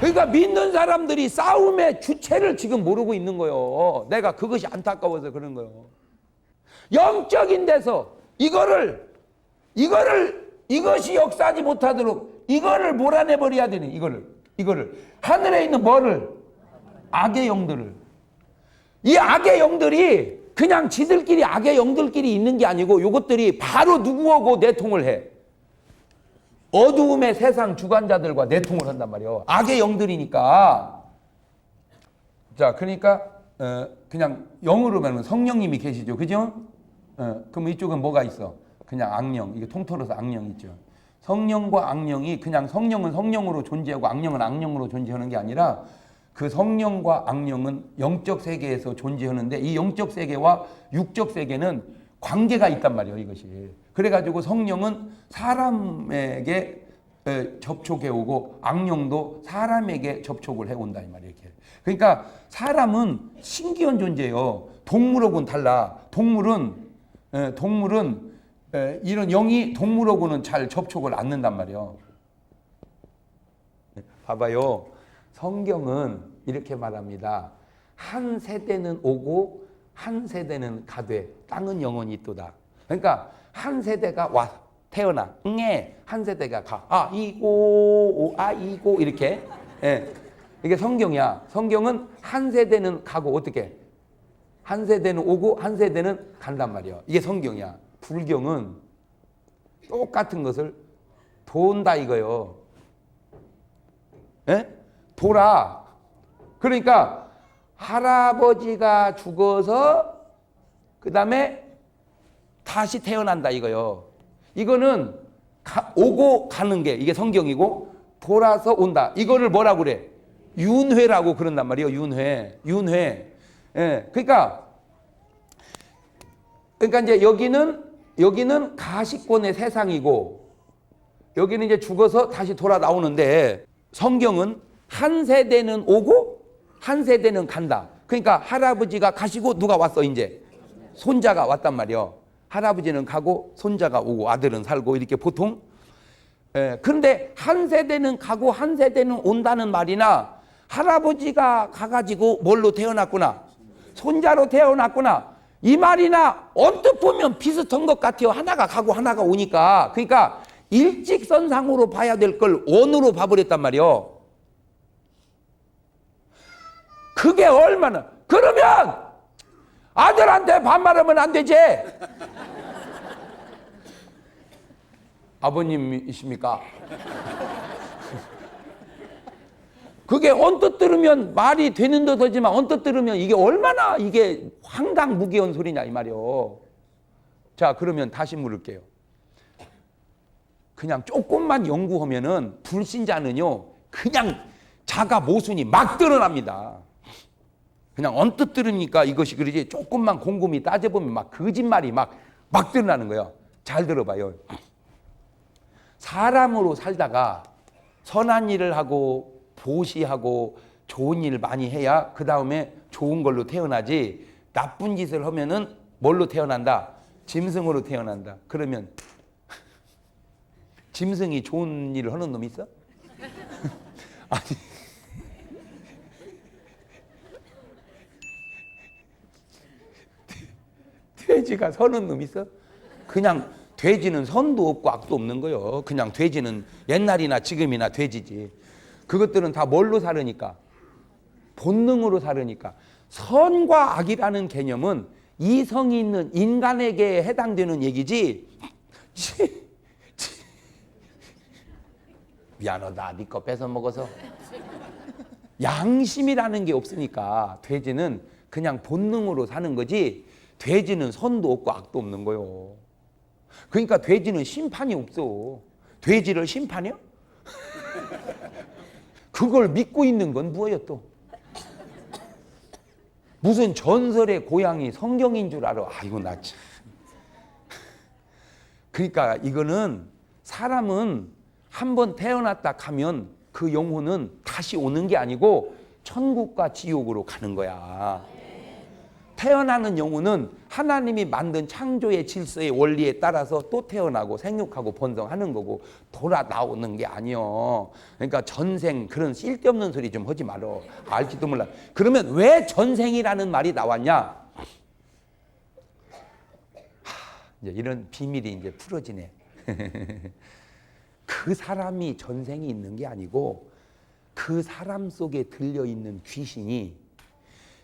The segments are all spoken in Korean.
그러니까 믿는 사람들이 싸움의 주체를 지금 모르고 있는 거예요. 내가 그것이 안타까워서 그런 거예요. 영적인 데서 이것이 역사하지 못하도록 이거를 몰아내버려야 되네. 이거를 하늘에 있는 뭐를? 악의 영들을. 이 악의 영들이 그냥 지들끼리 악의 영들끼리 있는 게 아니고 이것들이 바로 누구하고 내통을 해? 어두움의 세상 주관자들과 내통을 한단 말이에요. 악의 영들이니까. 자, 그러니까 그냥 영으로 말하면 성령님이 계시죠. 그죠? 그럼 이쪽은 뭐가 있어? 그냥 악령. 이게 통틀어서 악령 있죠. 성령과 악령이 그냥 성령은 성령으로 존재하고 악령은 악령으로 존재하는 게 아니라 그 성령과 악령은 영적 세계에서 존재하는데 이 영적 세계와 육적 세계는 관계가 있단 말이에요. 이것이. 그래가지고 성령은 사람에게 접촉해 오고 악령도 사람에게 접촉을 해온다 이 말이에요. 이렇게. 그러니까 사람은 신기한 존재예요. 동물하고는 달라. 동물은 이런 영이 동물하고는 잘 접촉을 않는단 말이에요. 봐봐요. 성경은 이렇게 말합니다. 한 세대는 오고 한 세대는 가되 땅은 영원히 있도다. 그러니까 한 세대가 와 태어나 한 세대가 가 아이고 이렇게. 예. 이게 성경이야. 성경은 한 세대는 가고 어떻게? 한 세대는 오고 한 세대는 간단 말이야. 이게 성경이야. 불경은 똑같은 것을 돈다 이거요. 예? 돌아. 그러니까 할아버지가 죽어서 그 다음에 다시 태어난다 이거요. 이거는 오고 가는 게 이게 성경이고 돌아서 온다. 이거를 뭐라고 그래? 윤회라고 그런단 말이에요. 윤회. 예. 그러니까 이제 여기는 가시권의 세상이고 여기는 이제 죽어서 다시 돌아 나오는데 성경은 한 세대는 오고 한 세대는 간다. 그러니까 할아버지가 가시고 누가 왔어 이제? 손자가 왔단 말이에요. 할아버지는 가고 손자가 오고 아들은 살고 이렇게 보통. 그런데 한 세대는 가고 한 세대는 온다는 말이나 할아버지가 가가지고 뭘로 태어났구나. 손자로 태어났구나. 이 말이나 언뜻 보면 비슷한 것 같아요. 하나가 가고 하나가 오니까. 그러니까 일직선상으로 봐야 될 걸 원으로 봐버렸단 말이에요. 그게 얼마나. 그러면 아들한테 반말하면 안 되지. 아버님이십니까? 그게 언뜻 들으면 말이 되는 듯 하지만 언뜻 들으면 이게 얼마나 이게 황당무계한 소리냐 이 말이요. 자, 그러면 다시 물을게요. 그냥 조금만 연구하면은 불신자는요 그냥 자가 모순이 막 드러납니다. 그냥 언뜻 들으니까 이것이 그러지 조금만 곰곰이 따져보면 막 거짓말이 막 드러나는 거예요. 잘 들어봐요. 사람으로 살다가 선한 일을 하고 보시하고 좋은 일 많이 해야 그 다음에 좋은 걸로 태어나지 나쁜 짓을 하면은 뭘로 태어난다? 짐승으로 태어난다. 그러면 짐승이 좋은 일을 하는 놈이 있어? 아니 돼지가 선한 놈이 있어? 그냥 돼지는 선도 없고 악도 없는 거예요. 그냥 돼지는 옛날이나 지금이나 돼지지. 그것들은 다 뭘로 사르니까? 본능으로 사르니까. 선과 악이라는 개념은 이성이 있는 인간에게 해당되는 얘기지. 미안하다. 네 거 뺏어 먹어서. 양심이라는 게 없으니까 돼지는 그냥 본능으로 사는 거지. 돼지는 선도 없고 악도 없는 거요. 그러니까 돼지는 심판이 없어. 돼지를 심판해? 그걸 믿고 있는 건 뭐예요 또? 무슨 전설의 고양이 성경인 줄 알아. 아이고 나 참. 그러니까 이거는 사람은 한번 태어났다 가면 그 영혼은 다시 오는 게 아니고 천국과 지옥으로 가는 거야. 태어나는 영혼은 하나님이 만든 창조의 질서의 원리에 따라서 또 태어나고 생육하고 번성하는 거고 돌아 나오는 게 아니요. 그러니까 전생 그런 쓸데없는 소리 좀 하지 말어. 알지도 몰라. 그러면 왜 전생이라는 말이 나왔냐? 이제 이런 비밀이 이제 풀어지네. 그 사람이 전생이 있는 게 아니고 그 사람 속에 들려있는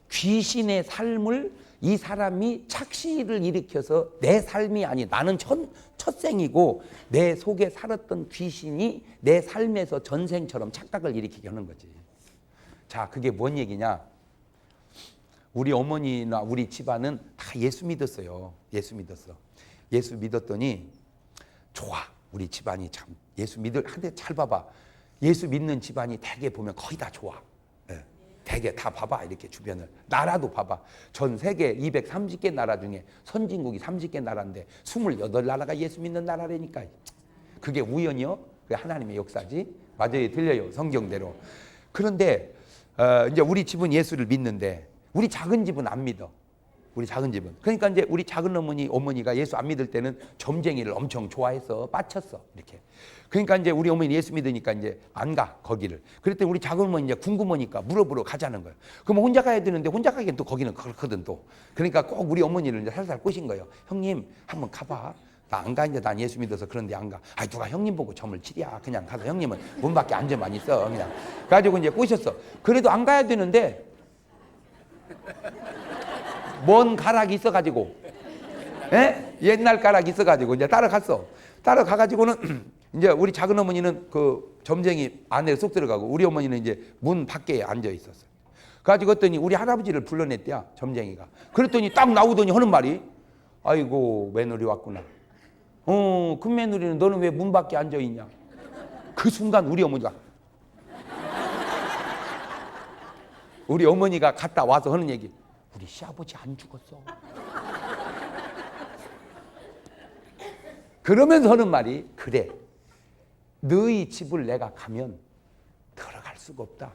귀신의 삶을 이 사람이 착시를 일으켜서 내 삶이 아니 나는 첫생이고 내 속에 살았던 귀신이 내 삶에서 전생처럼 착각을 일으키게 하는 거지. 자, 그게 뭔 얘기냐? 우리 어머니나 우리 집안은 다 예수 믿었어요. 예수 믿었어. 예수 믿었더니 좋아. 우리 집안이 참 예수 믿을 한데 잘 봐봐. 예수 믿는 집안이 대개 보면 거의 다 좋아. 예. 대개 다 봐봐. 이렇게 주변을. 나라도 봐봐. 전 세계 230개 나라 중에 선진국이 30개 나라인데 28나라가 예수 믿는 나라라니까. 그게 우연이요? 그게 하나님의 역사지. 맞아요. 들려요. 성경대로. 그런데 이제 우리 집은 예수를 믿는데 우리 작은 집은 안 믿어. 우리 작은 집은. 그러니까 이제 우리 작은 어머니가 예수 안 믿을 때는 점쟁이를 엄청 좋아해서 빠쳤어. 이렇게. 그러니까 이제 우리 어머니 예수 믿으니까 이제 안 가, 거기를. 그랬더니 우리 작은 어머니 이제 궁금하니까 물어보러 가자는 거예요. 그럼 혼자 가야 되는데 혼자 가기엔 또 거기는 그렇거든 또. 그러니까 꼭 우리 어머니를 이제 살살 꼬신 거예요. 형님, 한번 가봐. 나 안 가, 이제 난 예수 믿어서 그런데 안 가. 아이, 누가 형님 보고 점을 치랴. 그냥 가서 형님은 문 밖에 앉아만 있어. 그냥. 가지고 이제 꼬셨어. 그래도 안 가야 되는데 먼 가락이 있어가지고, 예? 옛날 가락이 있어가지고 이제 따라갔어. 따라가가지고는 이제 우리 작은 어머니는 그 점쟁이 안에 쏙 들어가고 우리 어머니는 이제 문 밖에 앉아 있었어요. 가지고 했더니 우리 할아버지를 불러냈대야, 점쟁이가. 그랬더니 딱 나오더니 하는 말이, 아이고 며느리 왔구나. 그 며느리는 너는 왜 문 밖에 앉아 있냐? 그 순간 우리 어머니가 갔다 와서 하는 얘기. 우리 시아버지 안 죽었어. 그러면서 하는 말이, 그래, 너희 집을 내가 가면 들어갈 수가 없다.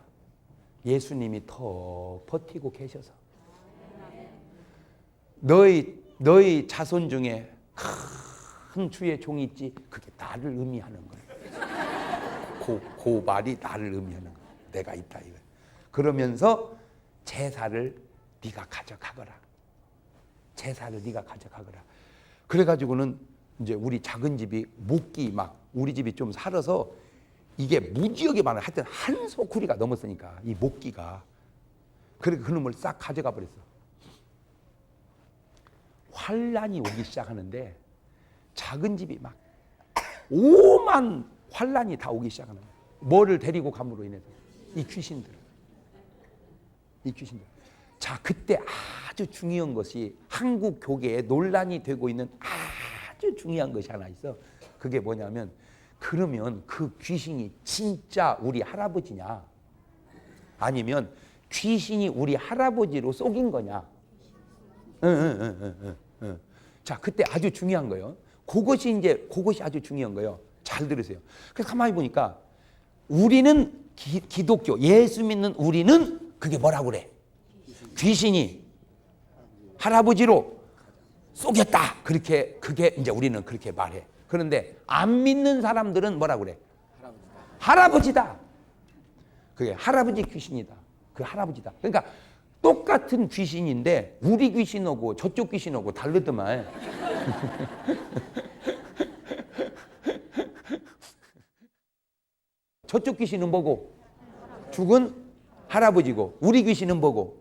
예수님이 더 버티고 계셔서. 너희 자손 중에 큰 주의 종이 있지. 그게 나를 의미하는 거야. 그 말이 나를 의미하는 거야. 내가 있다 이거. 그러면서 제사를 네가 가져가거라. 제사를 네가 가져가거라. 그래가지고는 이제 우리 작은 집이 목기 막 우리 집이 좀 살아서 이게 무지하게 많아. 하여튼 한 소쿠리가 넘었으니까 이 목기가. 그래서 그놈을 싹 가져가 버렸어. 환란이 오기 시작하는데 작은 집이 막 오만 환란이 다 오기 시작하는 거야. 뭐를 데리고 감으로 인해서 이 귀신들. 자, 그때 아주 중요한 것이 한국 교계에 논란이 되고 있는 아주 중요한 것이 하나 있어. 그게 뭐냐면, 그러면 그 귀신이 진짜 우리 할아버지냐? 아니면 귀신이 우리 할아버지로 속인 거냐? 자, 그때 아주 중요한 거예요. 그것이 아주 중요한 거예요. 잘 들으세요. 그래서 가만히 보니까 우리는 기독교, 예수 믿는 우리는 그게 뭐라고 그래? 귀신이 할아버지로 속였다. 그게 이제 우리는 그렇게 말해. 그런데 안 믿는 사람들은 뭐라고 그래? 할아버지다. 그게 할아버지 귀신이다. 그 할아버지다. 그러니까 똑같은 귀신인데 우리 귀신하고 저쪽 귀신하고 다르더만. 저쪽 귀신은 뭐고? 죽은 할아버지고, 우리 귀신은 뭐고?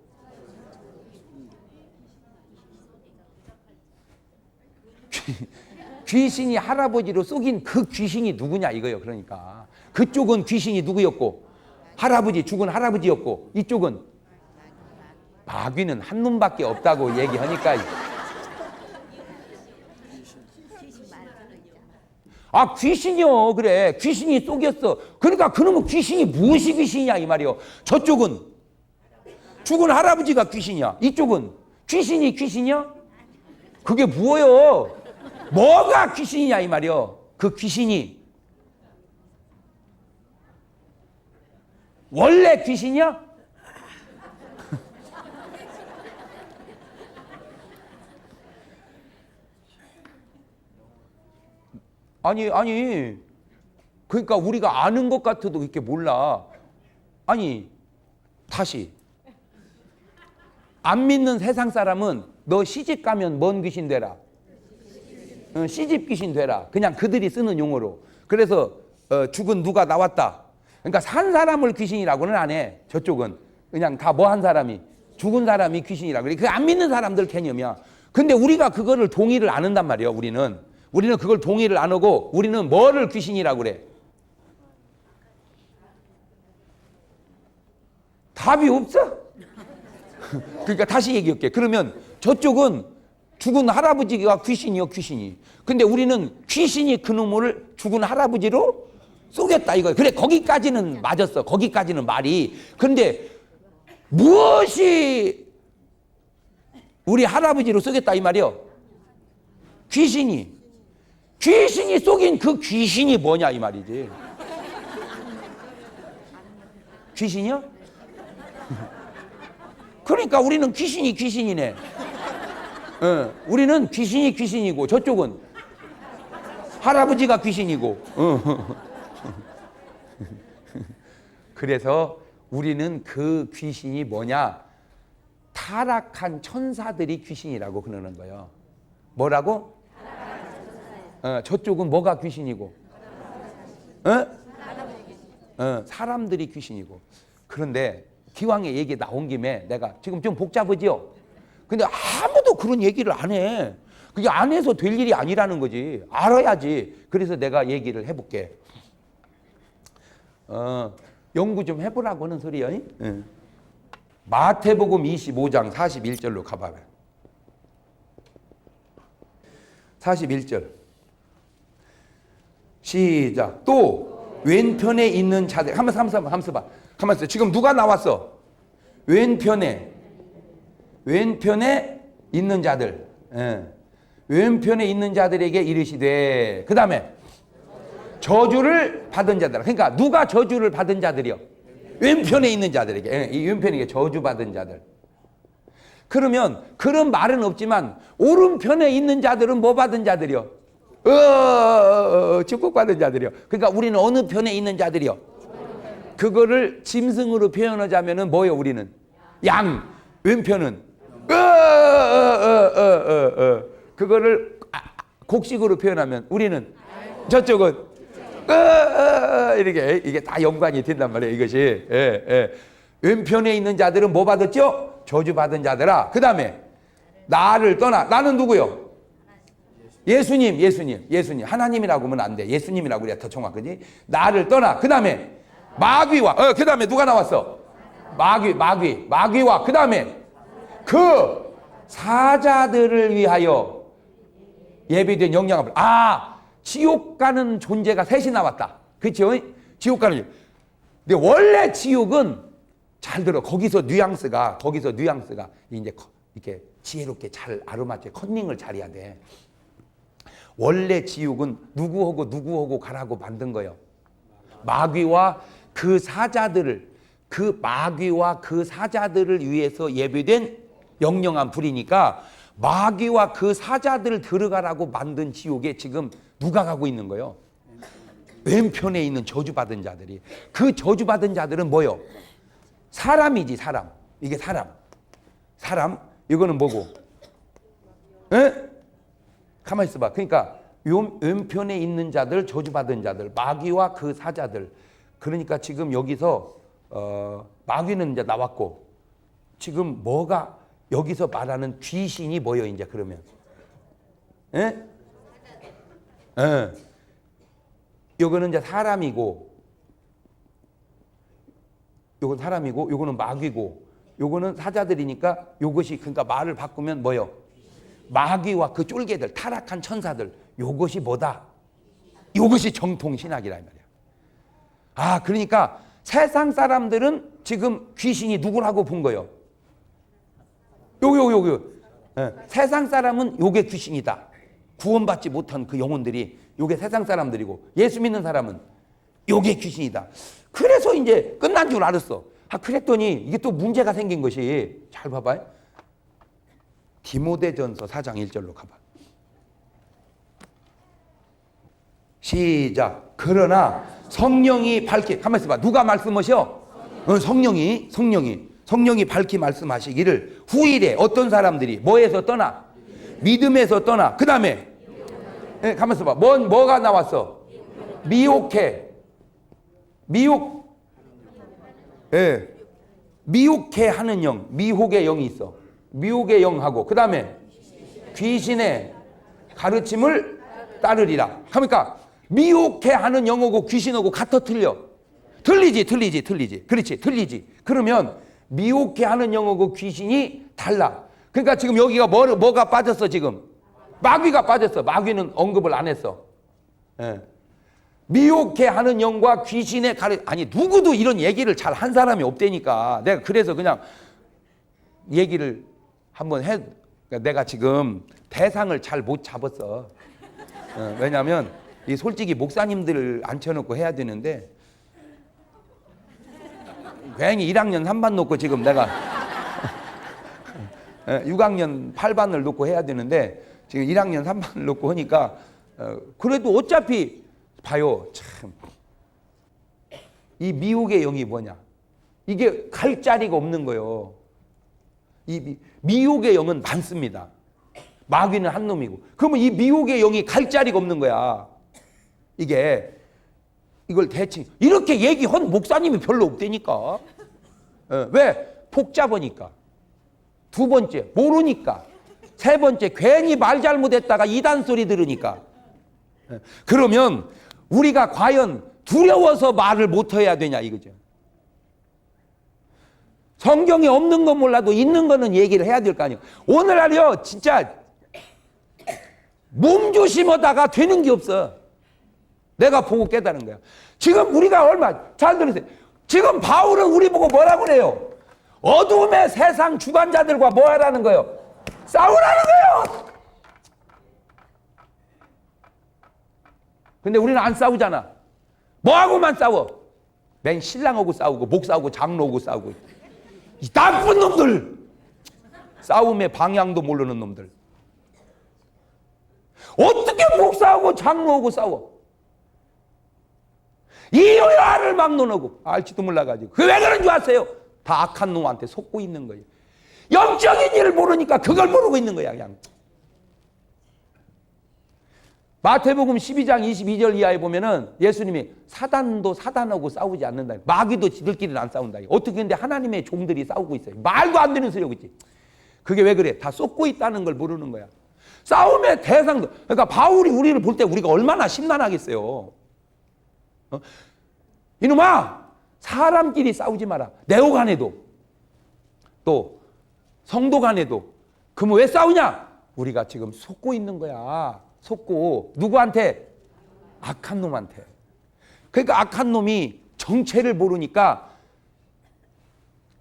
귀신이 할아버지로 속인 그 귀신이 누구냐 이거예요. 그러니까 그쪽은 귀신이 누구였고, 할아버지, 죽은 할아버지였고, 이쪽은 마귀는 한 놈밖에 없다고 얘기하니까, 아, 귀신이요. 그래, 귀신이 속였어. 그러니까 그놈은 귀신이 무엇이 귀신이야 이 말이요. 저쪽은 죽은 할아버지가 귀신이야. 이쪽은 귀신이 귀신이야? 그게 뭐예요? 뭐가 귀신이냐 이 말이요. 그 귀신이 원래 귀신이야? 아니. 그러니까 우리가 아는 것 같아도 이렇게 몰라. 아니, 다시. 안 믿는 세상 사람은 너 시집 가면 뭔 귀신 되라? 시집 귀신 되라. 그냥 그들이 쓰는 용어로. 그래서 죽은 누가 나왔다. 그러니까 산 사람을 귀신이라고는 안 해. 저쪽은. 그냥 다 뭐 한 사람이. 죽은 사람이 귀신이라고 그래. 그 안 믿는 사람들 개념이야. 근데 우리가 그거를 동의를 안 한단 말이에요. 우리는 그걸 동의를 안 하고 우리는 뭐를 귀신이라고 그래? 답이 없어. 그러니까 다시 얘기할게. 그러면 저쪽은 죽은 할아버지가 귀신이요, 귀신이. 근데 우리는 귀신이 그놈을 죽은 할아버지로 쏘겠다 이거예요. 그래, 거기까지는 맞았어. 거기까지는 말이. 근데 무엇이 우리 할아버지로 쏘겠다 이 말이요? 귀신이 쏘긴 그 귀신이 뭐냐 이 말이지. 귀신이요? 그러니까 우리는 귀신이네. 우리는 귀신이고 저쪽은 할아버지가 귀신이고. 그래서 우리는 그 귀신이 뭐냐? 타락한 천사들이 귀신이라고 그러는 거예요. 뭐라고? 저쪽은 뭐가 귀신이고? 사람들이 귀신이고. 그런데 기왕에 얘기 나온 김에 내가 지금 좀 복잡하죠? 근데 아무도 그런 얘기를 안 해. 그게 안 해서 될 일이 아니라는 거지. 알아야지. 그래서 내가 얘기를 해볼게. 연구 좀 해보라고 하는 소리야. 마태복음 25장 41절로 가봐요. 41절. 시작. 또 왼편에 있는 자들. 가만있어 봐. 가만있어. 지금 누가 나왔어? 왼편에 있는 자들. 왼편에 있는 자들에게 이르시되. 그 다음에 저주를 받은 자들. 그러니까 누가 저주를 받은 자들이요? 왼편에 있는 자들에게. 이 왼편에 저주받은 자들. 그러면 그런 말은 없지만 오른편에 있는 자들은 뭐 받은 자들이요? 축복받은 자들이요. 그러니까 우리는 어느 편에 있는 자들이요? 그거를 짐승으로 표현하자면은 뭐요? 우리는 양. 왼편은 그거를 곡식으로 표현하면 우리는 저쪽은 이렇게 이게 다 연관이 된단 말이에요. 이것이 왼편에 있는 자들은 뭐 받았죠? 저주받은 자들아. 그 다음에 나를 떠나. 나는 누구요? 예수님. 하나님이라고 하면 안 돼. 예수님이라고 그래야 더 정확하지. 나를 떠나. 그 다음에 마귀와. 그 다음에 누가 나왔어? 마귀와. 그 다음에 그 사자들을 위하여 예비된 영양을. 지옥 가는 존재가 셋이 나왔다. 그렇죠? 지옥 가는. 근데 원래 지옥은 잘 들어. 거기서 뉘앙스가 이제 이렇게 지혜롭게 잘 아로마체 컨닝을 잘해야 돼. 원래 지옥은 누구하고 가라고 만든 거예요. 마귀와 그 사자들을 위해서 예비된 영영한 불이니까 마귀와 그 사자들을 들어가라고 만든 지옥에 지금 누가 가고 있는 거예요? 왼편에 있는 저주받은 자들이. 그 저주받은 자들은 뭐요? 사람이지, 사람. 이게 사람. 이거는 뭐고? 가만히 있어봐. 그러니까 왼편에 있는 자들, 저주받은 자들, 마귀와 그 사자들. 그러니까 지금 여기서 마귀는 이제 나왔고, 지금 뭐가 여기서 말하는 귀신이 뭐예요? 이제 그러면 요거는 이제 사람이고, 요거는 마귀고, 요거는 사자들이니까 요것이, 그러니까 말을 바꾸면 뭐요? 마귀와 그 쫄개들, 타락한 천사들, 요것이 뭐다? 요것이 정통신학이란 말이야. 그러니까 세상 사람들은 지금 귀신이 누구라고 본 거예요? 세상 사람은 요게 귀신이다. 구원받지 못한 그 영혼들이 요게 세상 사람들이고, 예수 믿는 사람은 요게 귀신이다. 그래서 이제 끝난 줄 알았어. 그랬더니 이게 또 문제가 생긴 것이, 잘 봐봐요. 디모데전서 4장 1절로 가봐. 시작. 그러나 성령이 밝히, 가만히 있어봐. 누가 말씀하셔? 성령이 밝히 말씀하시기를 후일에 어떤 사람들이 뭐에서 떠나? 믿음에서 떠나. 그 다음에 가만히 있어봐. 뭐가 나왔어? 미혹해. 미혹해 하는 영, 미혹의 영이 있어. 미혹의 영하고 그 다음에 귀신의 가르침을 따르리라. 그러니까 미혹해 하는 영하고 귀신하고 같아 틀려? 틀리지. 그렇지, 틀리지. 그러면 미혹해 하는 영하고 귀신이 달라. 그러니까 지금 여기가 뭐가 빠졌어 지금? 마귀가 빠졌어. 마귀는 언급을 안 했어. 미혹해 하는 영과 귀신의 아니 누구도 이런 얘기를 잘 한 사람이 없다니까. 내가 그래서 그냥 얘기를 한번 내가 지금 대상을 잘 못 잡았어. 왜냐하면 솔직히 목사님들을 앉혀놓고 해야 되는데 괜히 1학년 3반 놓고 지금 내가 6학년 8반을 놓고 해야 되는데 지금 1학년 3반을 놓고 하니까 그래도 어차피 봐요. 참. 이 미혹의 영이 뭐냐? 이게 갈 자리가 없는 거예요. 이 미혹의 영은 많습니다. 마귀는 한 놈이고. 그러면 이 미혹의 영이 갈 자리가 없는 거야. 이걸 대칭. 이렇게 얘기한 목사님이 별로 없다니까. 왜? 복잡하니까. 두 번째, 모르니까. 세 번째, 괜히 말 잘못했다가 이단 소리 들으니까. 그러면 우리가 과연 두려워서 말을 못해야 되냐 이거죠. 성경에 없는 건 몰라도 있는 거는 얘기를 해야 될 거 아니에요. 오늘날요 진짜 몸조심하다가 되는 게 없어. 내가 보고 깨달은 거야. 지금 우리가 얼마 잘 들으세요. 지금 바울은 우리 보고 뭐라고 그래요? 어둠의 세상 주관자들과 뭐 하라는 거예요? 싸우라는 거예요. 근데 우리는 안 싸우잖아. 뭐하고만 싸워? 맨 신랑하고 싸우고 목사하고 장로하고 싸우고. 이 나쁜 놈들. 싸움의 방향도 모르는 놈들. 어떻게 목사하고 장로하고 싸워? 이유야를 막론하고 알지도 몰라가지고. 그 왜 그런 줄 아세요? 다 악한 놈한테 속고 있는 거예요. 영적인 일을 모르니까 그걸 모르고 있는 거야 그냥. 마태복음 12장 22절 이하에 보면은 예수님이 사단도 사단하고 싸우지 않는다. 마귀도 지들끼리는 안 싸운다. 어떻게 근데 하나님의 종들이 싸우고 있어요. 말도 안 되는 소리하고 있지. 그게 왜 그래? 다 쏟고 있다는 걸 모르는 거야. 싸움의 대상도. 그러니까 바울이 우리를 볼 때 우리가 얼마나 심란하겠어요. 이놈아, 사람끼리 싸우지 마라. 내오 간에도 또 성도 간에도. 그러면 왜 싸우냐? 우리가 지금 속고 있는 거야. 속고 누구한테? 악한 놈한테. 그러니까 악한 놈이 정체를 모르니까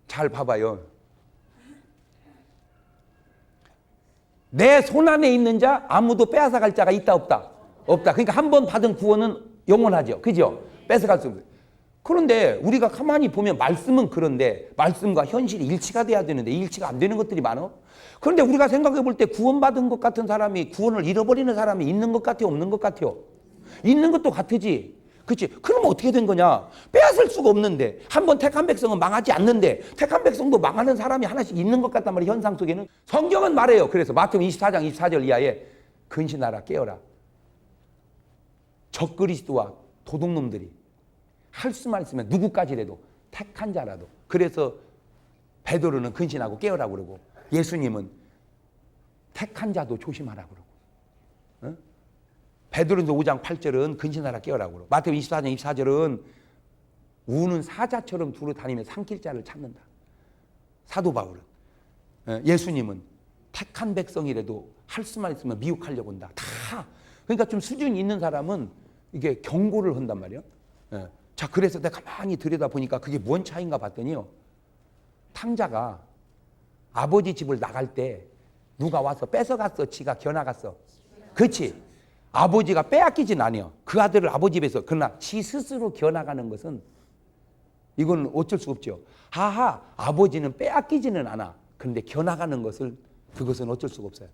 잘 봐봐요. 내 손 안에 있는 자 아무도 빼앗아갈 자가 있다 없다? 없다. 그러니까 한 번 받은 구원은 영원하죠. 그죠? 뺏어갈 수 없어요. 그런데 우리가 가만히 보면 말씀은 그런데 말씀과 현실이 일치가 돼야 되는데 일치가 안 되는 것들이 많아. 그런데 우리가 생각해 볼 때 구원받은 것 같은 사람이 구원을 잃어버리는 사람이 있는 것 같아요? 없는 것 같아요? 있는 것도 같으지. 그렇지? 그러면 어떻게 된 거냐? 빼앗을 수가 없는데 한 번 택한 백성은 망하지 않는데 택한 백성도 망하는 사람이 하나씩 있는 것 같단 말이에요. 현상 속에는. 성경은 말해요. 그래서 마태복음 24장 24절 이하에 근신하라 깨어라. 적그리스도와 도둑놈들이 할 수만 있으면 누구까지라도 택한 자라도. 그래서 베드로는 근신하고 깨어라고 그러고 예수님은 택한 자도 조심하라고 그러고. 베드로전서 5장 8절은 근신하라 깨어라고 그러고 마태복음 24장 24절은 우는 사자처럼 두루 다니며 삼킬 자를 찾는다. 사도 바울은. 예수님은 택한 백성이라도 할 수만 있으면 미혹하려고 한다. 다. 그러니까 좀 수준이 있는 사람은 이게 경고를 한단 말이에요. 자, 그래서 내가 가만히 들여다보니까 그게 뭔 차이인가 봤더니요. 탕자가 아버지 집을 나갈 때 누가 와서 뺏어갔어? 지가 겨나갔어? 그렇지. 아버지가 빼앗기진 않아요. 그 아들을 아버지 집에서. 그러나 지 스스로 겨나가는 것은 이건 어쩔 수 없죠. 아버지는 빼앗기지는 않아. 그런데 겨나가는 것을 그것은 어쩔 수가 없어요.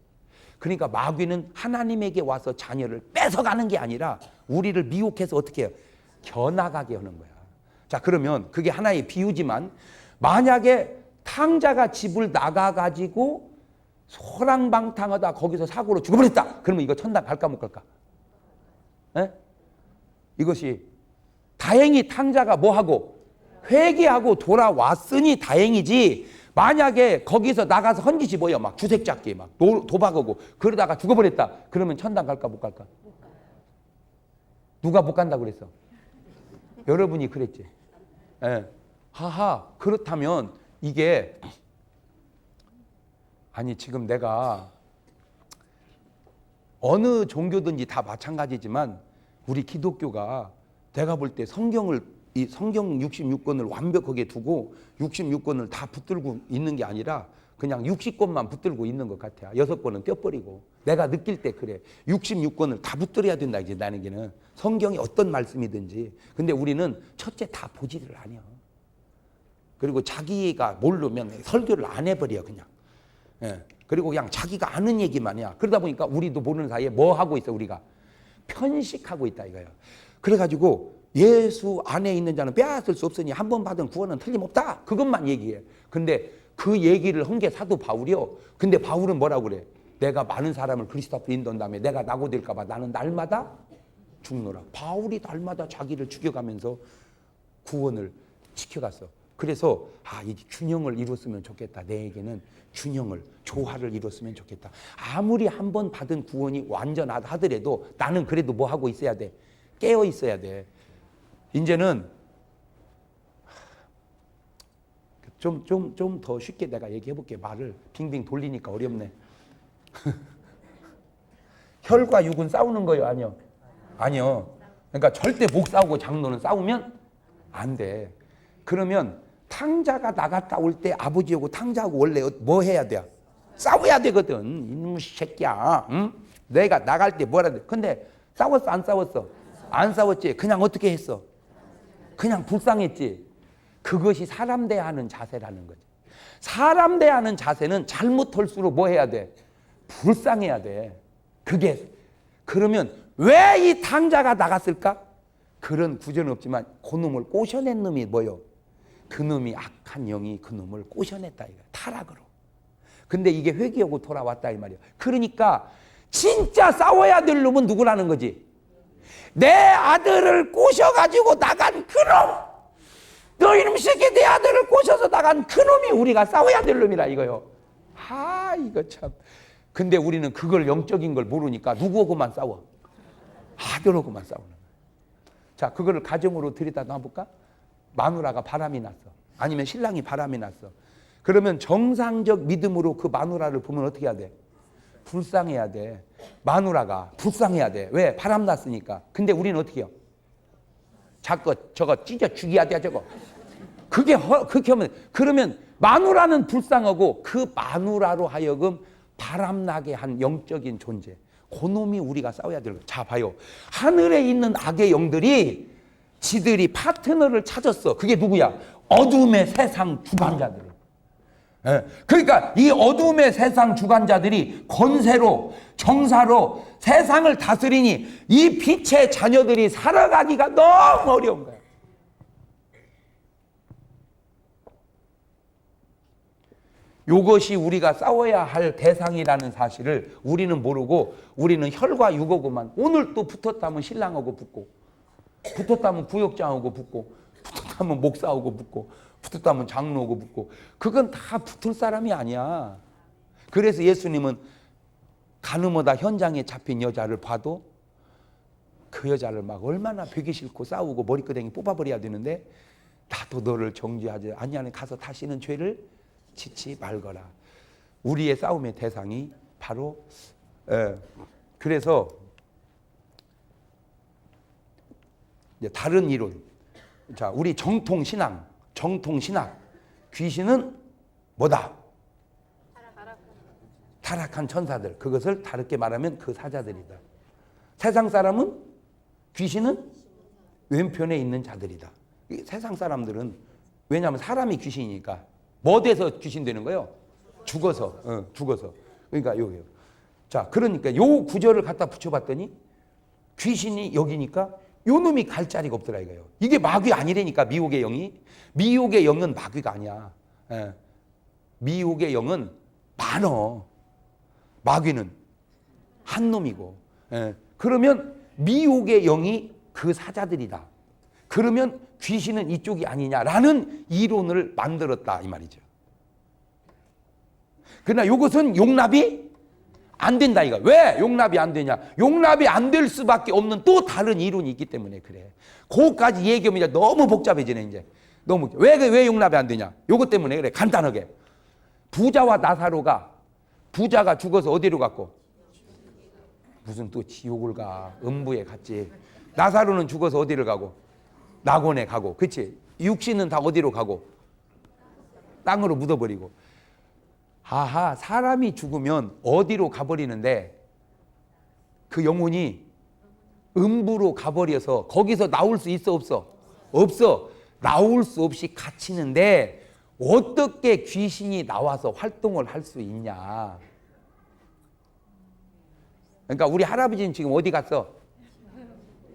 그러니까 마귀는 하나님에게 와서 자녀를 뺏어가는 게 아니라 우리를 미혹해서 어떻게 해요? 겨나가게 하는 거야. 자, 그러면 그게 하나의 비유지만 만약에 탕자가 집을 나가가지고 소랑방탕하다 거기서 사고로 죽어버렸다. 그러면 이거 천당 갈까 못 갈까? 에? 이것이 다행히 탕자가 뭐하고 회개하고 돌아왔으니 다행이지, 만약에 거기서 나가서 헌짓이 뭐야, 막 주색 잡기 막 도박하고 그러다가 죽어버렸다. 그러면 천당 갈까 못 갈까? 누가 못 간다고 그랬어? 여러분이 그랬지. 예. 하하, 그렇다면 이게 아니 지금 내가 어느 종교든지 다 마찬가지지만 우리 기독교가 내가 볼 때 이 성경 66권을 완벽하게 두고 66권을 다 붙들고 있는 게 아니라 그냥 60권만 붙들고 있는 것 같아. 6권은 떼버리고. 내가 느낄 때 그래. 66권을 다 붙들어야 된다 이제 나에게는. 성경이 어떤 말씀이든지. 근데 우리는 첫째 다 보지를 않아. 그리고 자기가 모르면 설교를 안 해버려 그냥. 예. 그리고 그냥 자기가 아는 얘기만 해. 그러다 보니까 우리도 모르는 사이에 뭐 하고 있어 우리가? 편식하고 있다 이거예요. 그래가지고 예수 안에 있는 자는 빼앗을 수 없으니 한 번 받은 구원은 틀림없다. 그것만 얘기해. 근데 그 얘기를 한 게 사도 바울이요. 근데 바울은 뭐라고 그래? 내가 많은 사람을 그리스도 앞으로 인도한 다음에 내가 낙오될까 봐 나는 날마다 죽노라. 바울이 날마다 자기를 죽여가면서 구원을 지켜갔어. 그래서 이 균형을 이뤘으면 좋겠다. 내에게는 균형을, 조화를 이뤘으면 좋겠다. 아무리 한 번 받은 구원이 완전하더라도 나는 그래도 뭐 하고 있어야 돼? 깨어 있어야 돼. 이제는 좀 더 쉽게 내가 얘기해 볼게. 말을 빙빙 돌리니까 어렵네. 혈과 육은 싸우는 거요? 아니요? 아니요. 그러니까 절대 목 싸우고 장로는 싸우면 안 돼. 그러면 탕자가 나갔다 올 때 아버지하고 탕자하고 원래 뭐 해야 돼? 싸워야 되거든. 이놈 새끼야. 응? 내가 나갈 때 뭐라 돼? 근데 싸웠어 안 싸웠어? 안 싸웠지. 그냥 어떻게 했어? 그냥 불쌍했지. 그것이 사람 대하는 자세라는 거지. 사람 대하는 자세는 잘못할수록 뭐 해야 돼? 불쌍해야 돼. 그게 그러면 왜 이 탕자가 나갔을까? 그런 구조는 없지만 그 놈을 꼬셔낸 놈이 뭐요? 그 놈이 악한 영이 그 놈을 꼬셔냈다 이거야. 타락으로. 근데 이게 회개하고 돌아왔다 이 말이야. 그러니까 진짜 싸워야 될 놈은 누구라는 거지? 내 아들을 꼬셔가지고 나간 그놈! 너 이놈 새끼 내 아들을 꼬셔서 나간 그놈이 우리가 싸워야 될 놈이라 이거요. 이거 참. 근데 우리는 그걸 영적인 걸 모르니까 누구하고만 싸워? 아들하고만 싸우는 거야. 자, 그거를 가정으로 들여다 놔볼까? 마누라가 바람이 났어. 아니면 신랑이 바람이 났어. 그러면 정상적 믿음으로 그 마누라를 보면 어떻게 해야 돼? 불쌍해야 돼. 마누라가 불쌍해야 돼. 왜? 바람 났으니까. 근데 우리는 어떻게 해요? 자꾸 저거 찢어 죽여야 돼 저거. 그렇게 하면 그러면 마누라는 불쌍하고 그 마누라로 하여금 바람나게 한 영적인 존재. 그놈이 우리가 싸워야 될 거예요. 자 봐요. 하늘에 있는 악의 영들이 지들이 파트너를 찾았어. 그게 누구야? 어둠의 세상 주관자들. 그러니까 이 어둠의 세상 주관자들이 권세로 정사로 세상을 다스리니 이 빛의 자녀들이 살아가기가 너무 어려운 거야. 이것이 우리가 싸워야 할 대상이라는 사실을 우리는 모르고 우리는 혈과 육하고만 오늘 또 붙었다면 신랑하고 붙고 붙었다면 구역장하고 붙고 붙었다면 목사하고 붙고 붙었다면 장로하고 붙고 그건 다 붙을 사람이 아니야. 그래서 예수님은 가늠하다 현장에 잡힌 여자를 봐도 그 여자를 막 얼마나 베기 싫고 싸우고 머리끄댕이 뽑아버려야 되는데 나도 너를 정죄하지 아니하니 가서 다시는 죄를 짓지 말거라. 우리의 싸움의 대상이 바로 그래서 이제 다른 이론. 자, 우리 정통신앙 귀신은 뭐다? 타락한 천사들. 그것을 다르게 말하면 그 사자들이다. 세상 사람은 귀신은 왼편에 있는 자들이다. 세상 사람들은 왜냐하면 사람이 귀신이니까 뭐 돼서 귀신 되는 거예요? 죽어서. 그러니까 여기요. 자, 그러니까 요 구절을 갖다 붙여봤더니 귀신이 여기니까 요 놈이 갈 자리가 없더라 이거예요. 이게 마귀 아니라니까. 미혹의 영이. 미혹의 영은 마귀가 아니야. 예. 미혹의 영은 많어. 마귀는 한 놈이고. 예. 그러면 미혹의 영이 그 사자들이다. 그러면 귀신은 이쪽이 아니냐라는 이론을 만들었다 이 말이죠. 그러나 이것은 용납이 안 된다 이거. 왜 용납이 안 되냐? 용납이 안 될 수밖에 없는 또 다른 이론이 있기 때문에 그래. 그거까지 얘기하면 이제 너무 복잡해지네 이제. 너무 왜 용납이 안 되냐? 요것 때문에 그래. 간단하게. 부자와 나사로가 부자가 죽어서 어디로 갔고? 무슨 또 지옥을 가. 음부에 갔지. 나사로는 죽어서 어디를 가고? 낙원에 가고. 그치? 육신은 다 어디로 가고? 땅으로 묻어버리고. 아하, 사람이 죽으면 어디로 가버리는데 그 영혼이 음부로 가버려서 거기서 나올 수 있어 없어? 없어. 나올 수 없이 갇히는데 어떻게 귀신이 나와서 활동을 할 수 있냐? 그러니까 우리 할아버지는 지금 어디 갔어?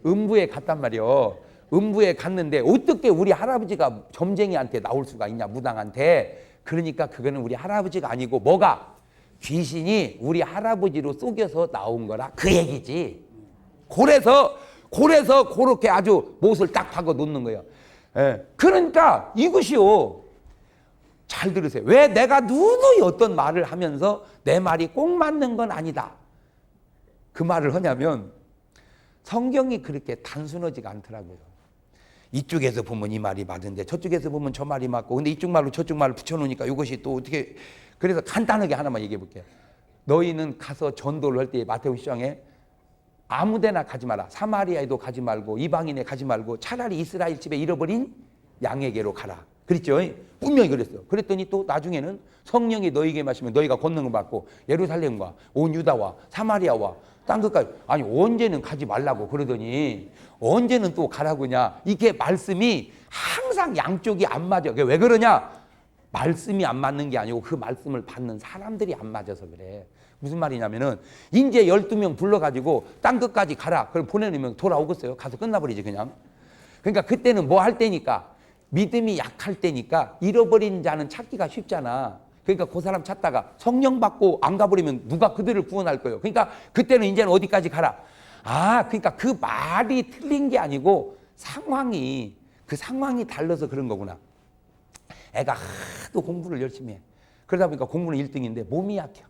음부에 갔단 말이요. 음부에 갔는데 어떻게 우리 할아버지가 점쟁이한테 나올 수가 있냐? 무당한테. 그러니까 그거는 우리 할아버지가 아니고 뭐가? 귀신이 우리 할아버지로 속여서 나온 거라 그 얘기지. 그래서 그렇게 아주 못을 딱 박아 놓는 거예요. 예. 그러니까 이것이요. 잘 들으세요. 왜 내가 누누이 어떤 말을 하면서 내 말이 꼭 맞는 건 아니다. 그 말을 하냐면 성경이 그렇게 단순하지가 않더라고요. 이쪽에서 보면 이 말이 맞은데 저쪽에서 보면 저 말이 맞고 근데 이쪽 말로 저쪽 말을 붙여놓으니까 이것이 또 어떻게 그래서 간단하게 하나만 얘기해 볼게요. 너희는 가서 전도를 할 때 마태복음 10장에 아무데나 가지 마라. 사마리아에도 가지 말고 이방인에 가지 말고 차라리 이스라엘 집에 잃어버린 양에게로 가라. 그랬죠? 분명히 그랬어요. 그랬더니 또 나중에는 성령이 너희에게 마시면 너희가 권능을 받고 예루살렘과 온 유다와 사마리아와 딴 것까지 아니 언제는 가지 말라고 그러더니 언제는 또 가라고 그냐. 이게 말씀이 항상 양쪽이 안 맞아. 왜 그러냐? 말씀이 안 맞는 게 아니고 그 말씀을 받는 사람들이 안 맞아서 그래. 무슨 말이냐면은 이제 12명 불러가지고 딴 것까지 가라. 그럼 보내놓으면 돌아오겠어요? 가서 끝나버리지 그냥. 그러니까 그때는 뭐 할 때니까 믿음이 약할 때니까 잃어버린 자는 찾기가 쉽잖아. 그러니까 그 사람 찾다가 성령 받고 안 가버리면 누가 그들을 구원할 거예요. 그러니까 그때는 이제는 어디까지 가라. 아, 그러니까 그 말이 틀린 게 아니고 그 상황이 달라서 그런 거구나. 애가 하도 공부를 열심히 해. 그러다 보니까 공부는 1등인데 몸이 약해.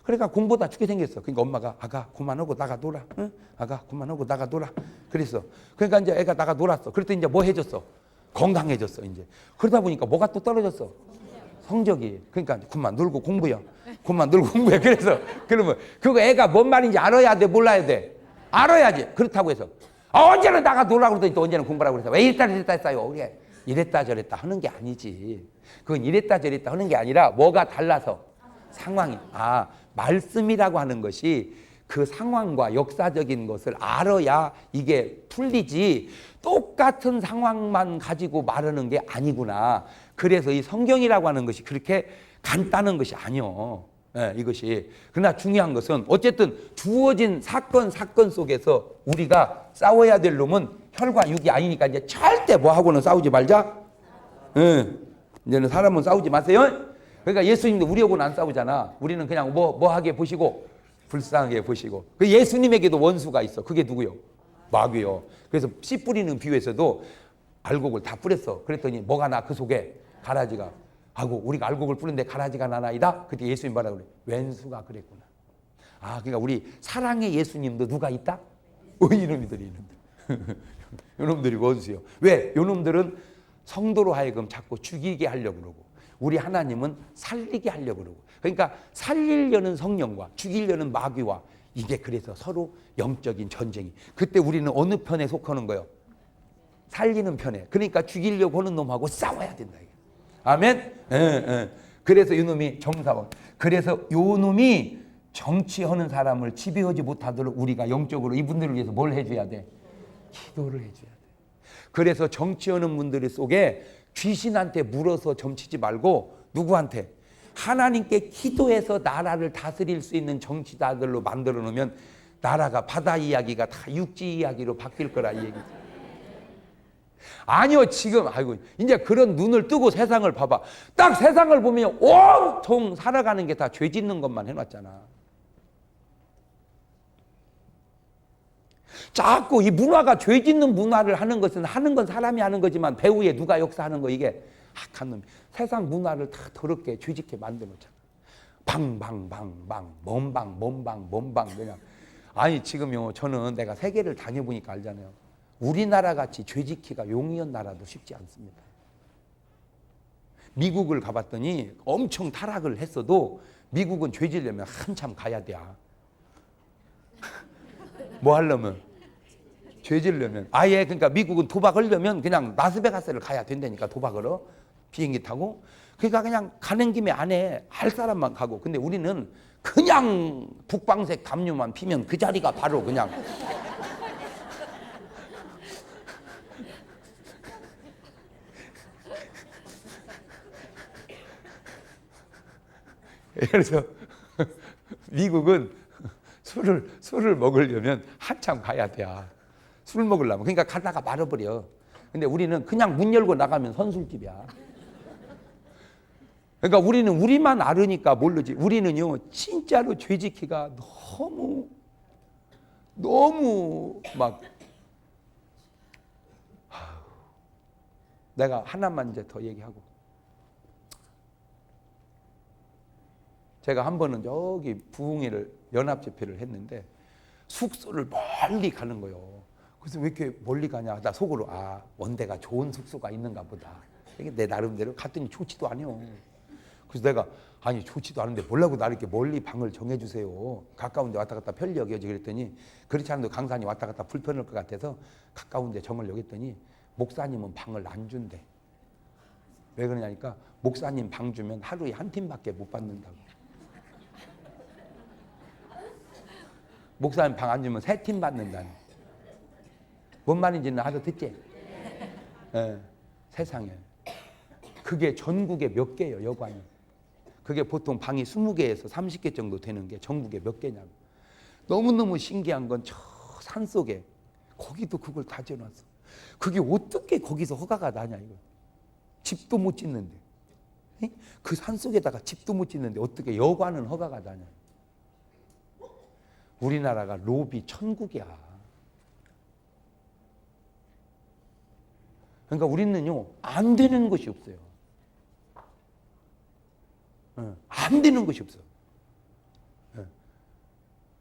그러니까 공부다 죽게 생겼어. 그러니까 엄마가 아가 그만하고 나가 놀아. 응? 아가 그만하고 나가 놀아. 그랬어. 그러니까 이제 애가 나가 놀았어. 그랬더니 이제 뭐 해줬어? 건강해졌어. 이제 그러다 보니까 뭐가 또 떨어졌어? 성적이. 그러니까 그만 놀고 공부야. 그만 놀고 공부야. 그래서 그러면 그거 애가 뭔 말인지 알아야 돼, 몰라야 돼? 알아야지. 그렇다고 해서 언제는 나가 놀라고 그러더니 또 언제는 공부라고 그래서 왜 이랬다 저랬다 했어요. 우리 이랬다 저랬다 하는 게 아니지. 그건 이랬다 저랬다 하는 게 아니라 뭐가 달라서 상황이. 아, 말씀이라고 하는 것이 그 상황과 역사적인 것을 알아야 이게 풀리지 똑같은 상황만 가지고 말하는 게 아니구나. 그래서 이 성경이라고 하는 것이 그렇게 간단한 것이 아니요. 예, 이것이. 그러나 중요한 것은 어쨌든 주어진 사건 속에서 우리가 싸워야 될 놈은 혈과 육이 아니니까 이제 절대 뭐하고는 싸우지 말자. 예, 이제는 사람은 싸우지 마세요. 그러니까 예수님도 우리하고는 안 싸우잖아. 우리는 그냥 뭐하게 보시고 불쌍하게 보시고. 그 예수님에게도 원수가 있어. 그게 누구요? 마귀요. 그래서 씨 뿌리는 비유에서도 알곡을 다 뿌렸어. 그랬더니 뭐가 나 그 속에 가라지가. 아고 우리가 알곡을 뿌렸는데 가라지가 나나이다. 그때 예수님 뭐라 그래? 왼수가 그랬구나. 아, 그러니까 우리 사랑의 예수님도 누가 있다? 이놈들이 이놈들이 원수요. 왜? 이놈들은 성도로 하여금 자꾸 죽이게 하려고 그러고 우리 하나님은 살리게 하려고 그러고. 그러니까 살리려는 성령과 죽이려는 마귀와 이게 그래서 서로 영적인 전쟁이. 그때 우리는 어느 편에 속하는 거예요? 살리는 편에. 그러니까 죽이려고 하는 놈하고 싸워야 된다. 아멘? 그래서 이놈이 정사원. 그래서 이놈이 정치하는 사람을 지배하지 못하도록 우리가 영적으로 이분들을 위해서 뭘 해줘야 돼? 기도를 해줘야 돼. 그래서 정치하는 분들 속에 귀신한테 물어서 점치지 말고 누구한테? 하나님께 기도해서 나라를 다스릴 수 있는 정치자들로 만들어 놓으면 나라가 바다 이야기가 다 육지 이야기로 바뀔 거라 이 얘기죠. 아니요, 지금 아이고 이제 그런 눈을 뜨고 세상을 봐봐. 딱 세상을 보면 온통 살아가는 게 다 죄 짓는 것만 해놨잖아. 자꾸 이 문화가 죄 짓는 문화를 하는 것은 하는 건 사람이 하는 거지만 배후에 누가 역사하는 거 이게 악한 놈이 세상 문화를 다 더럽게 죄짓게 만들어 놓잖아. 방방방방 몸방 그냥. 아니 지금요 저는 내가 세계를 다녀보니까 알잖아요. 우리나라 같이 죄짓기가 용이한 나라도 쉽지 않습니다. 미국을 가봤더니 엄청 타락을 했어도 미국은 죄지려면 한참 가야 돼. 뭐 하려면 죄지려면 아예 그러니까 미국은 도박하려면 그냥 라스베가스를 가야 된다니까 도박으로 비행기 타고 그러니까 그냥 가는 김에 안에 할 사람만 가고 근데 우리는 그냥 북방색 담요만 피면 그 자리가 바로 그냥 그래서 미국은 술을 먹으려면 한참 가야 돼. 술 먹으려면 그러니까 가다가 말아버려. 근데 우리는 그냥 문 열고 나가면 선술집이야. 그러니까 우리는 우리만 알으니까 모르지. 우리는요 진짜로 죄짓기가 너무 막 내가 하나만 이제 더 얘기하고 제가 한 번은 저기 부흥회를 연합집회를 했는데 숙소를 멀리 가는 거예요. 그래서 왜 이렇게 멀리 가냐? 나 속으로 원대가 좋은 숙소가 있는가 보다. 이게 내 나름대로 갔더니 좋지도 않아요. 그래서 내가 아니 좋지도 않은데 뭐라고 나를 이렇게 멀리 방을 정해주세요. 가까운 데 왔다 갔다 편리 여겨지 그랬더니 그렇지 않아도 강산이 왔다 갔다 불편할 것 같아서 가까운 데 정을 여겼더니 목사님은 방을 안 준대. 왜 그러냐니까 목사님 방 주면 하루에 한 팀밖에 못 받는다고. 목사님 방 안 주면 3팀 받는다니. 뭔 말인지는 알아듣지? 네, 세상에. 그게 전국에 몇 개예요, 여관이. 그게 보통 방이 20개에서 30개 정도 되는 게 전국에 몇 개냐고. 너무너무 신기한 건 저 산속에 거기도 그걸 다 지어놨어. 그게 어떻게 거기서 허가가 나냐 이거. 집도 못 짓는데. 그 산속에다가 집도 못 짓는데 어떻게 여관은 허가가 나냐. 우리나라가 로비 천국이야. 그러니까 우리는요 안 되는 것이 없어요. 안 되는 것이 없어.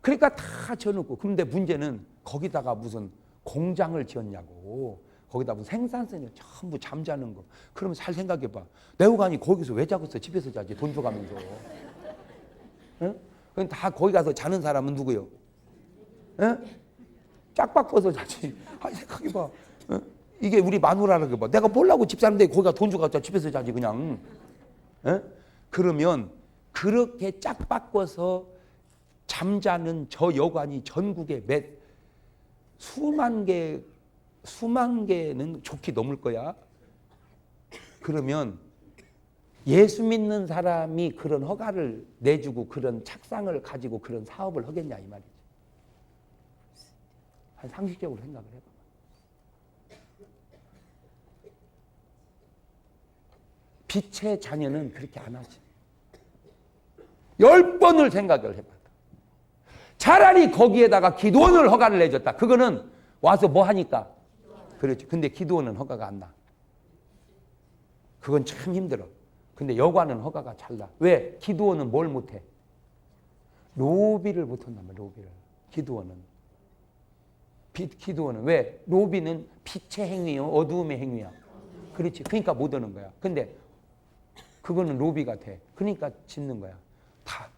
그러니까 다 지어놓고 그런데 문제는 거기다가 무슨 공장을 지었냐고. 거기다 무슨 생산성이 전부 잠자는 거. 그러면 잘 생각해봐. 내후관이 거기서 왜 자겠어? 집에서 자지 돈 줘가면서. 그럼 다 거기 가서 자는 사람은 누구요? 짝 바꿔서 자지. 아니 생각해봐. 이게 우리 마누라라고 봐. 내가 뭘라고 집 사는데 거기가 돈 주고 집에서 자지 그냥. 그러면 그렇게 짝 바꿔서 잠자는 저 여관이 전국에 수만 개는 좋게 넘을 거야. 그러면 예수 믿는 사람이 그런 허가를 내주고 그런 착상을 가지고 그런 사업을 하겠냐 이 말이지. 한 상식적으로 생각을 해봐. 빛의 자녀는 그렇게 안 하지. 10번을 생각을 해봐. 차라리 거기에다가 기도원을 허가를 내줬다. 그거는 와서 뭐 하니까. 그렇지. 근데 기도원은 허가가 안 나. 그건 참 힘들어. 근데 여관은 허가가 잘 나. 왜? 기도원은 뭘 못해? 로비를 못한단 말이야. 로비를. 기도원은. 기도원은 왜? 로비는 빛의 행위요, 어두움의 행위야. 그렇지. 그러니까 못 오는 거야. 근데 그거는 로비가 돼. 그러니까 짓는 거야. 다.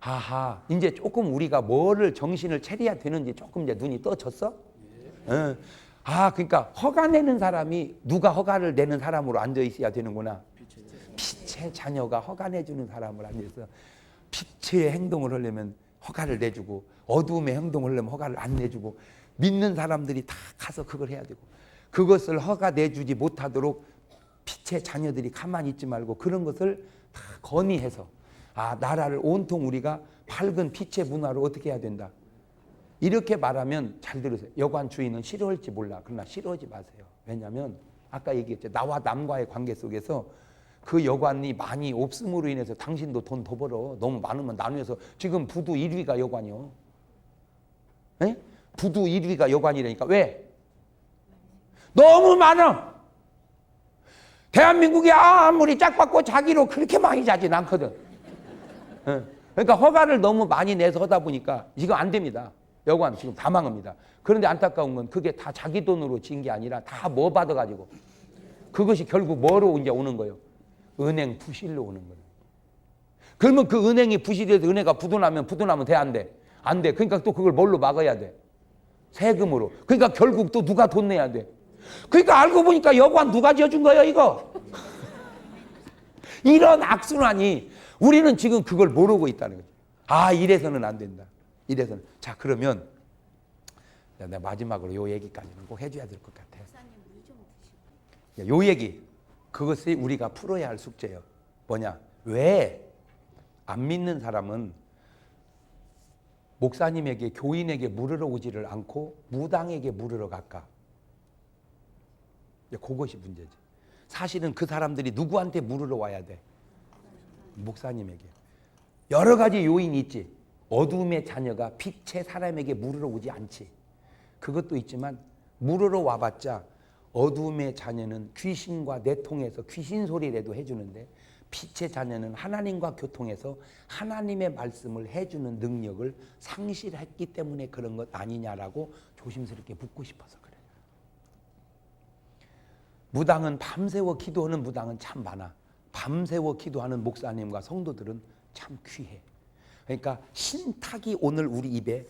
아하. 이제 조금 우리가 뭐를 정신을 차려야 되는지 조금 이제 눈이 떠졌어? 예. 그러니까 허가 내는 사람이 누가 허가를 내는 사람으로 앉아 있어야 되는구나. 빛의 자녀가 허가 내주는 사람으로 앉아 있어. 빛의 행동을 하려면 허가를 내주고 어두움의 행동을 하려면 허가를 안 내주고 믿는 사람들이 다 가서 그걸 해야 되고 그것을 허가 내주지 못하도록 빛의 자녀들이 가만히 있지 말고 그런 것을 다 건의해서 나라를 온통 우리가 밝은 빛의 문화로 어떻게 해야 된다. 이렇게 말하면 잘 들으세요. 여관 주인은 싫어할지 몰라. 그러나 싫어하지 마세요. 왜냐하면 아까 얘기했죠. 나와 남과의 관계 속에서 그 여관이 많이 없음으로 인해서 당신도 돈 더 벌어. 너무 많으면 나누어서. 지금 부두 1위가 여관이요. 에? 부두 1위가 여관이라니까. 왜? 너무 많아. 대한민국이 아무리 짝받고 자기로 그렇게 많이 자진 않거든. 그러니까 허가를 너무 많이 내서 하다 보니까 지금 안 됩니다. 여관 지금 다 망합니다. 그런데 안타까운 건 그게 다 자기 돈으로 진 게 아니라 다 뭐 받아가지고 그것이 결국 뭐로 이제 오는 거예요? 은행 부실로 오는 거예요. 그러면 그 은행이 부실해서 은행가 부도나면 돼, 안 돼? 안 돼. 그러니까 또 그걸 뭘로 막아야 돼? 세금으로. 그러니까 결국 또 누가 돈 내야 돼? 그러니까 알고 보니까 여관 누가 지어준 거예요, 이거? 이런 악순환이 우리는 지금 그걸 모르고 있다는 거죠. 이래서는 안 된다. 이래서는. 자, 그러면 내가 마지막으로 요 얘기까지는 꼭 해줘야 될 것 같아요. 요 얘기, 그것이 우리가 풀어야 할 숙제예요. 뭐냐? 왜 안 믿는 사람은 목사님에게, 교인에게 물으러 오지를 않고 무당에게 물으러 갈까? 그것이 문제지. 사실은 그 사람들이 누구한테 물으러 와야 돼? 목사님에게. 여러 가지 요인이 있지. 어둠의 자녀가 빛의 사람에게 물으러 오지 않지. 그것도 있지만 물으러 와봤자 어둠의 자녀는 귀신과 내통해서 귀신 소리라도 해주는데 빛의 자녀는 하나님과 교통해서 하나님의 말씀을 해주는 능력을 상실했기 때문에 그런 것 아니냐라고 조심스럽게 묻고 싶어서 그래요. 무당은 밤새워 기도하는 무당은 참 많아. 밤새워 기도하는 목사님과 성도들은 참 귀해. 그러니까 신탁이 오늘 우리 입에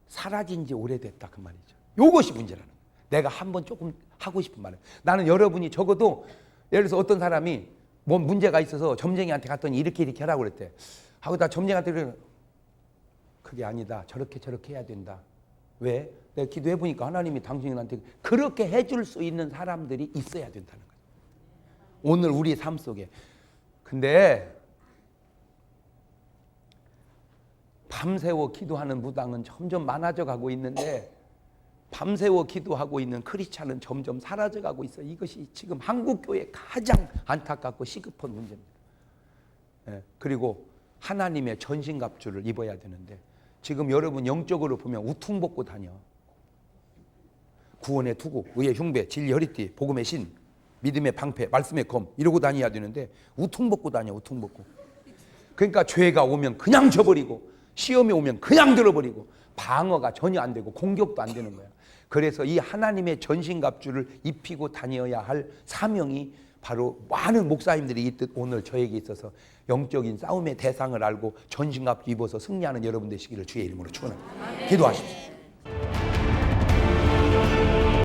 사라진 지 오래됐다 그 말이죠. 이것이 문제라는 거예요. 내가 한번 조금 하고 싶은 말은, 나는 여러분이 적어도 예를 들어서 어떤 사람이 뭐 문제가 있어서 점쟁이한테 갔더니 이렇게 하라고 그랬대. 하고 나 점쟁이한테 그래. 그게 아니다. 저렇게 해야 된다. 왜? 내가 기도해 보니까 하나님이 당신한테 그렇게 해줄 수 있는 사람들이 있어야 된다는 거예요. 오늘 우리 삶 속에. 근데 밤새워 기도하는 무당은 점점 많아져 가고 있는데 밤새워 기도하고 있는 크리스찬은 점점 사라져 가고 있어. 이것이 지금 한국교회의 가장 안타깝고 시급한 문제입니다. 그리고 하나님의 전신갑주를 입어야 되는데 지금 여러분 영적으로 보면 우퉁 벗고 다녀. 구원의 투구, 의의 흉배, 진리 허리띠, 복음의 신, 믿음의 방패, 말씀의 검 이러고 다녀야 되는데 우퉁 벗고 다녀. 우퉁 벗고. 그러니까 죄가 오면 그냥 져버리고 시험이 오면 그냥 들어버리고 방어가 전혀 안 되고 공격도 안 되는 거야. 그래서 이 하나님의 전신갑주를 입히고 다녀야 할 사명이 바로 많은 목사님들이 있듯 오늘 저에게 있어서 영적인 싸움의 대상을 알고 전신갑주 입어서 승리하는 여러분 되시기를 주의 이름으로 축원합니다. 기도하십시오.